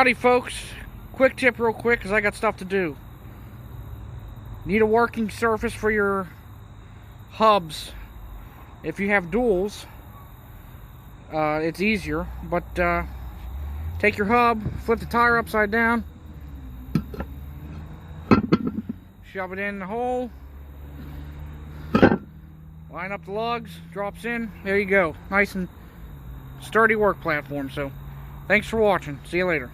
Howdy folks, quick tip real quick because I got stuff to do. Need a working surface for your hubs. If you have duals, it's easier, but take your hub, flip the tire upside down, shove it in the hole, line up the lugs, drops in, there you go. Nice and sturdy work platform. So thanks for watching. See you later.